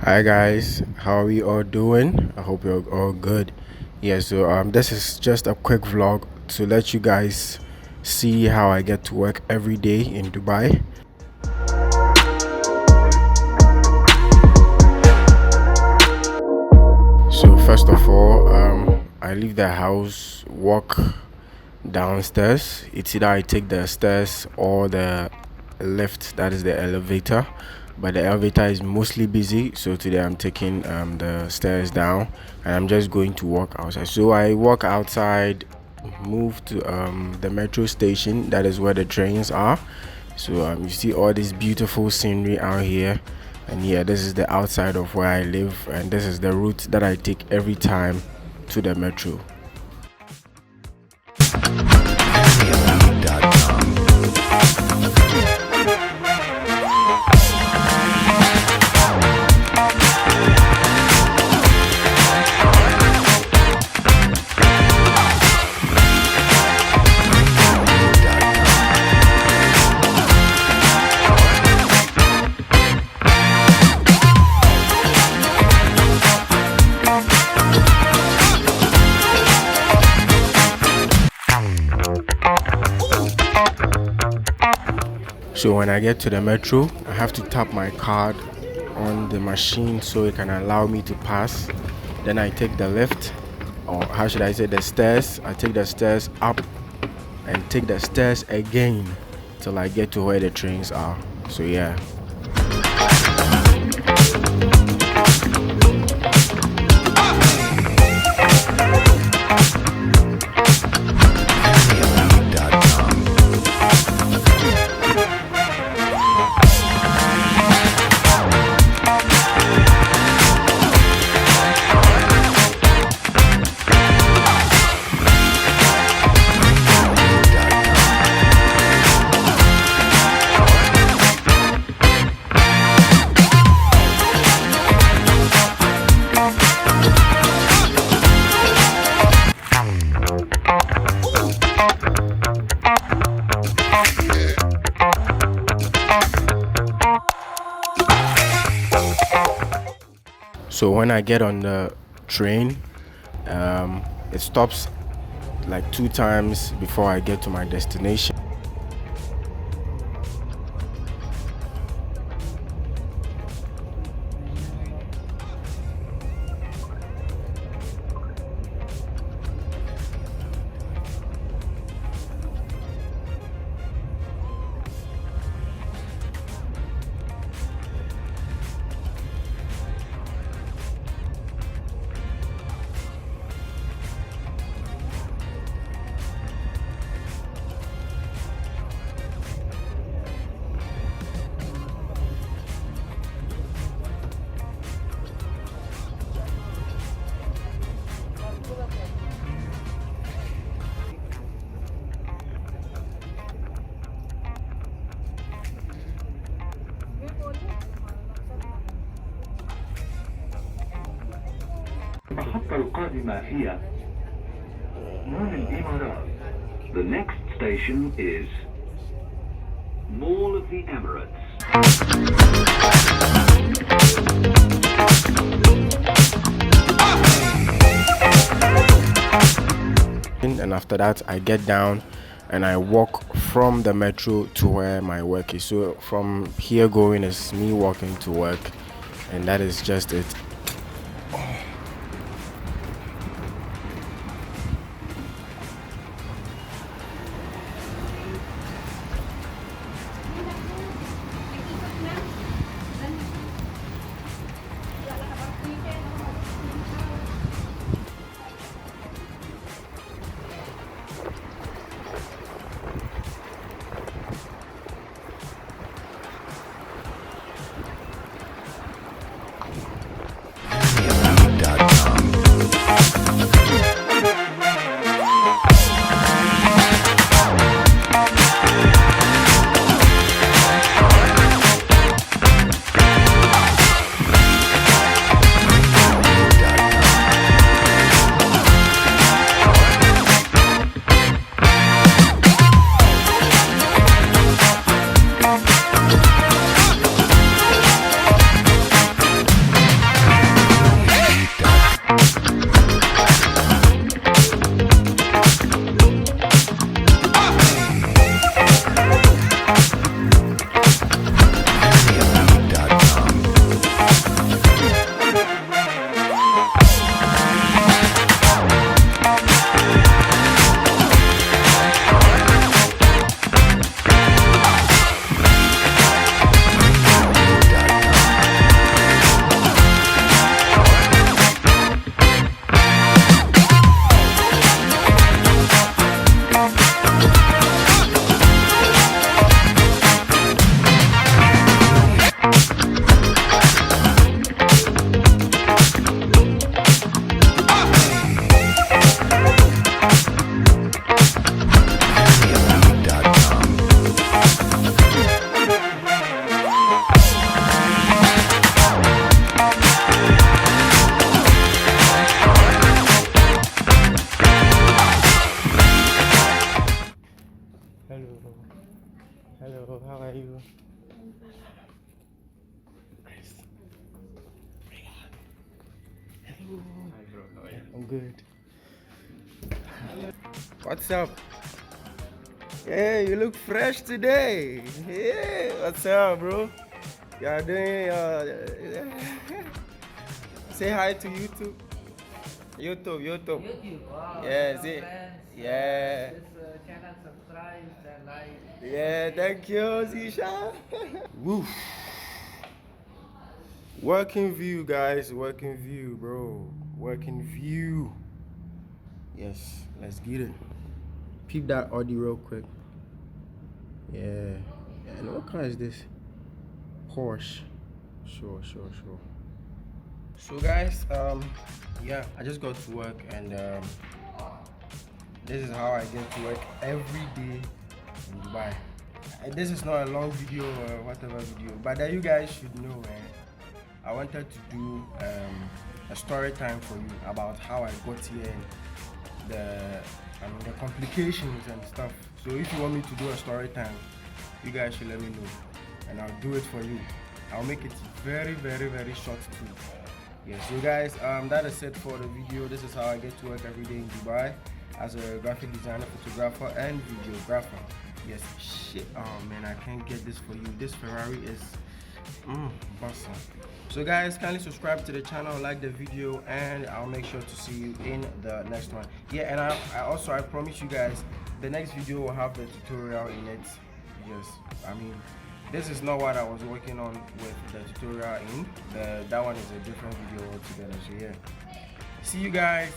Hi guys, how are we all doing? I hope you're all good. This is just a quick vlog to let you guys see how I get to work every day in Dubai. So first of all, I leave the house, walk downstairs. It's either I take the stairs or the lift, that is the elevator. But the elevator is mostly busy, so today I'm taking the stairs down and I'm just going to walk outside. So I walk outside, move to the metro station, that is where the trains are. So you see all this beautiful scenery out here, and yeah, this is the outside of where I live, and this is the route that I take every time to the metro. So when I get to the metro, I have to tap my card on the machine so it can allow me to pass. Then I take the lift, or how should I say, the stairs. I take the stairs up and take the stairs again till I get to where the trains are. So yeah. So when I get on the train, it stops like 2 times before I get to my destination. المحطة القادمة هي مول الإمارات. The next station is Mall of the Emirates. And after that, I get down and I walk from the metro to where my work is. So from here going is me walking to work, and that is just it. Hi bro, how are you? I'm good. What's up? Hey, you look fresh today. Hey, what's up, bro? You're doing. Say hi to YouTube. YouTube. YouTube. Wow, Yeah, hello see. friends. Yeah. This channel subscribe and like. Yeah, thank you, Zisha. Woo. Working view, guys. Working view, bro. Working view. Yes, let's get it. Peep that Audi real quick. Yeah. And what car is this? Porsche. Sure. So guys, yeah, I just got to work and this is how I get to work every day in Dubai. This is not a long video or whatever video, but that you guys should know, man. I wanted to do a story time for you about how I got here and the complications and stuff. So if you want me to do a story time, you guys should let me know and I'll do it for you. I'll make it very short too. Yeah, so guys, that is it for the video. This is how I get to work every day in Dubai as a graphic designer, photographer and videographer. Yes, shit, oh man, I can't get this for you. This Ferrari is awesome. So guys, kindly subscribe to the channel, like the video, and I'll make sure to see you in the next one. Yeah, and I promise you guys the next video will have the tutorial in it. Yes, I mean, this is not what I was working on with the tutorial in. That one is a different video altogether. So yeah, see you guys.